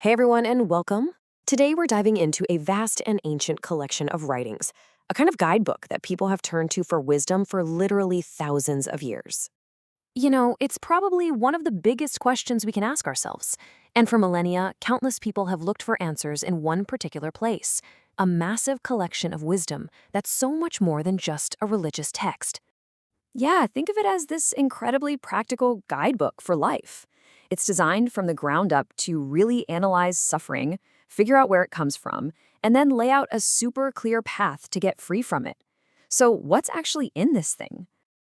Hey everyone, and welcome. Today we're diving into a vast and ancient collection of writings, a kind of guidebook that people have turned to for wisdom for literally thousands of years. It's probably one of the biggest questions we can ask ourselves. And for millennia, countless people have looked for answers in one particular place, a massive collection of wisdom that's so much more than just a religious text. Yeah, think of it as this incredibly practical guidebook for life. It's designed from the ground up to really analyze suffering, figure out where it comes from, and then lay out a super clear path to get free from it. So, what's actually in this thing?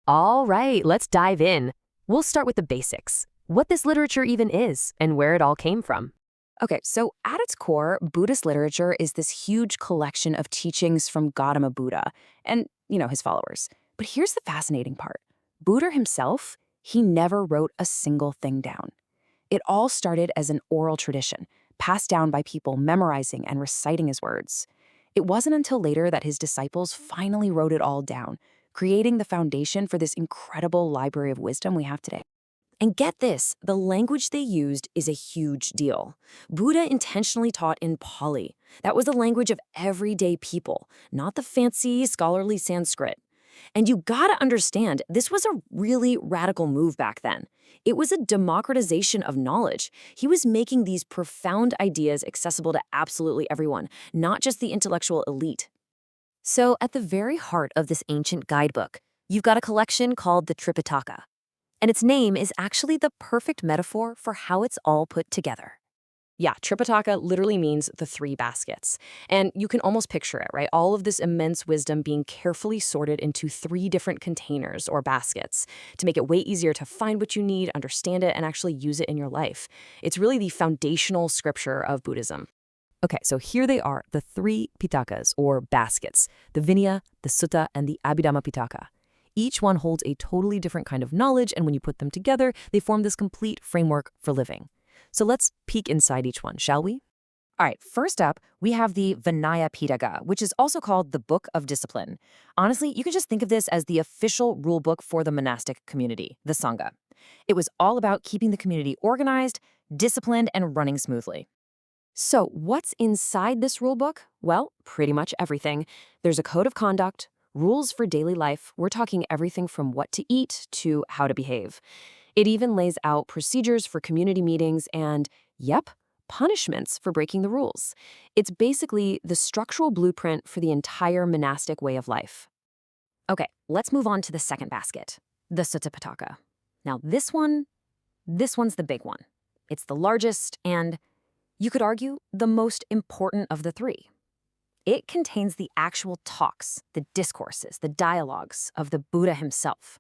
All right, let's dive in. We'll start with the basics. What this literature even is and where it all came from. Okay, so at its core, Buddhist literature is this huge collection of teachings from Gautama Buddha and, his followers. But here's the fascinating part. Buddha himself, he never wrote a single thing down. It all started as an oral tradition, passed down by people memorizing and reciting his words. It wasn't until later that his disciples finally wrote it all down, creating the foundation for this incredible library of wisdom we have today. And get this, the language they used is a huge deal. Buddha intentionally taught in Pali. That was the language of everyday people, not the fancy, scholarly Sanskrit. And you gotta understand, this was a really radical move back then. It was a democratization of knowledge. He was making these profound ideas accessible to absolutely everyone, not just the intellectual elite. So, at the very heart of this ancient guidebook, you've got a collection called the Tripitaka. And its name is actually the perfect metaphor for how it's all put together. Yeah, Tripitaka literally means the three baskets. And you can almost picture it, right? All of this immense wisdom being carefully sorted into three different containers or baskets to make it way easier to find what you need, understand it, and actually use it in your life. It's really the foundational scripture of Buddhism. Okay, so here they are, the three pitakas, or baskets, the Vinaya, the Sutta, and the Abhidhamma Pitaka. Each one holds a totally different kind of knowledge, and when you put them together, they form this complete framework for living. So let's peek inside each one, shall we? All right, first up, we have the Vinaya Pitaka, which is also called the Book of Discipline. Honestly, you can just think of this as the official rule book for the monastic community, the Sangha. It was all about keeping the community organized, disciplined, and running smoothly. So what's inside this rule book? Well, pretty much everything. There's a code of conduct, rules for daily life. We're talking everything from what to eat to how to behave. It even lays out procedures for community meetings and, yep, punishments for breaking the rules. It's basically the structural blueprint for the entire monastic way of life. Okay, let's move on to the second basket, the Sutta Pitaka. Now this one's the big one. It's the largest and, you could argue, the most important of the three. It contains the actual talks, the discourses, the dialogues of the Buddha himself.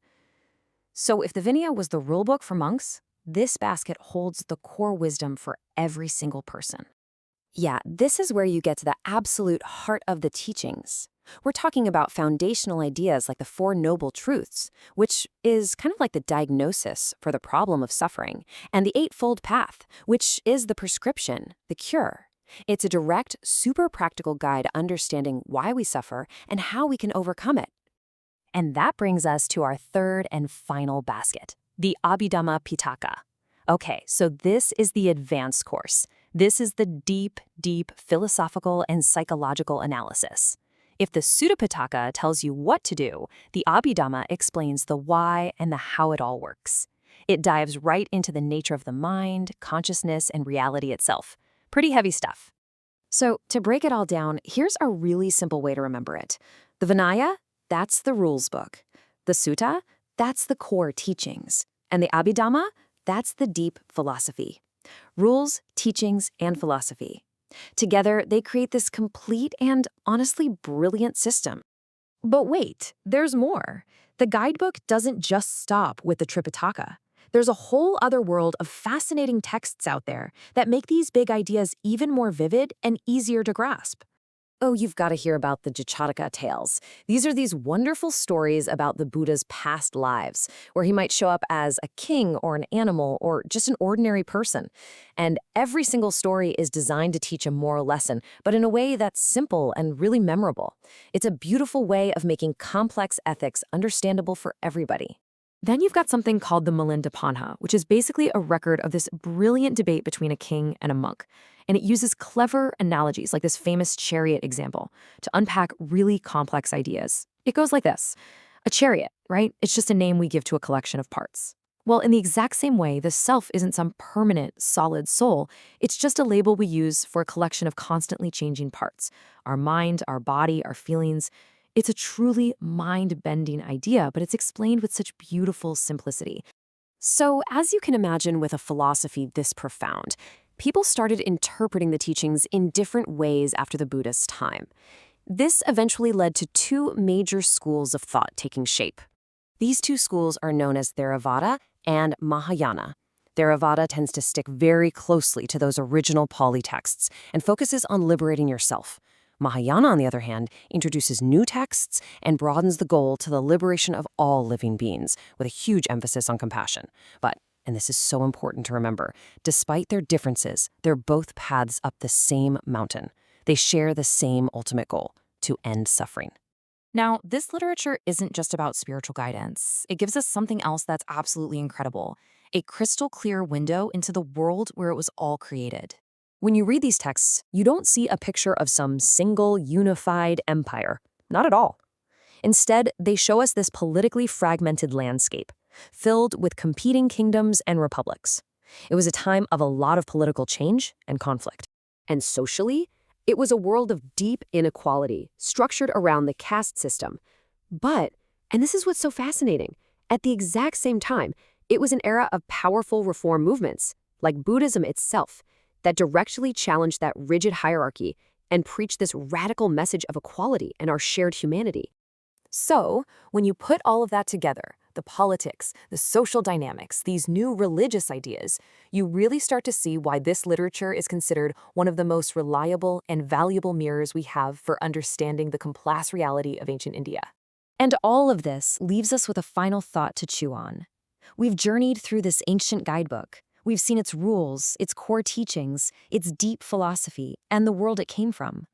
So if the Vinaya was the rulebook for monks, this basket holds the core wisdom for every single person. Yeah, this is where you get to the absolute heart of the teachings. We're talking about foundational ideas like the Four Noble Truths, which is kind of like the diagnosis for the problem of suffering, and the Eightfold Path, which is the prescription, the cure. It's a direct, super practical guide understanding why we suffer and how we can overcome it. And that brings us to our third and final basket, the Abhidhamma Pitaka. Okay, so this is the advanced course. This is the deep, deep philosophical and psychological analysis. If the Sutta Pitaka tells you what to do, the Abhidhamma explains the why and the how it all works. It dives right into the nature of the mind, consciousness, and reality itself. Pretty heavy stuff. So to break it all down, here's a really simple way to remember it. The Vinaya, that's the rules book. The Sutta, that's the core teachings. And the Abhidhamma, that's the deep philosophy. Rules, teachings, and philosophy. Together, they create this complete and honestly brilliant system. But wait, there's more. The guidebook doesn't just stop with the Tripitaka. There's a whole other world of fascinating texts out there that make these big ideas even more vivid and easier to grasp. Oh, you've got to hear about the Jataka tales. These are these wonderful stories about the Buddha's past lives, where he might show up as a king or an animal or just an ordinary person. And every single story is designed to teach a moral lesson, but in a way that's simple and really memorable. It's a beautiful way of making complex ethics understandable for everybody. Then you've got something called the Milinda Panha, which is basically a record of this brilliant debate between a king and a monk. And it uses clever analogies, like this famous chariot example, to unpack really complex ideas. It goes like this. A chariot, right? It's just a name we give to a collection of parts. Well, in the exact same way, the self isn't some permanent, solid soul. It's just a label we use for a collection of constantly changing parts. Our mind, our body, our feelings. It's a truly mind-bending idea, but it's explained with such beautiful simplicity. So, as you can imagine with a philosophy this profound, people started interpreting the teachings in different ways after the Buddhist time. This eventually led to two major schools of thought taking shape. These two schools are known as Theravada and Mahayana. Theravada tends to stick very closely to those original Pali texts and focuses on liberating yourself. Mahayana, on the other hand, introduces new texts and broadens the goal to the liberation of all living beings, with a huge emphasis on compassion. But, and this is so important to remember, despite their differences, they're both paths up the same mountain. They share the same ultimate goal, to end suffering. Now, this literature isn't just about spiritual guidance. It gives us something else that's absolutely incredible, a crystal clear window into the world where it was all created. When you read these texts, you don't see a picture of some single, unified empire. Not at all. Instead, they show us this politically fragmented landscape, filled with competing kingdoms and republics. It was a time of a lot of political change and conflict. And socially, it was a world of deep inequality, structured around the caste system. But, and this is what's so fascinating, at the exact same time, it was an era of powerful reform movements, like Buddhism itself, that directly challenged that rigid hierarchy and preached this radical message of equality and our shared humanity. So, when you put all of that together, the politics, the social dynamics, these new religious ideas, you really start to see why this literature is considered one of the most reliable and valuable mirrors we have for understanding the complex reality of ancient India. And all of this leaves us with a final thought to chew on. We've journeyed through this ancient guidebook. We've seen its rules, its core teachings, its deep philosophy, and the world it came from.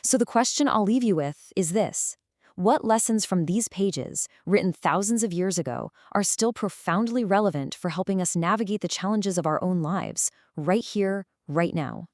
So the question I'll leave you with is this. What lessons from these pages, written thousands of years ago, are still profoundly relevant for helping us navigate the challenges of our own lives, right here, right now?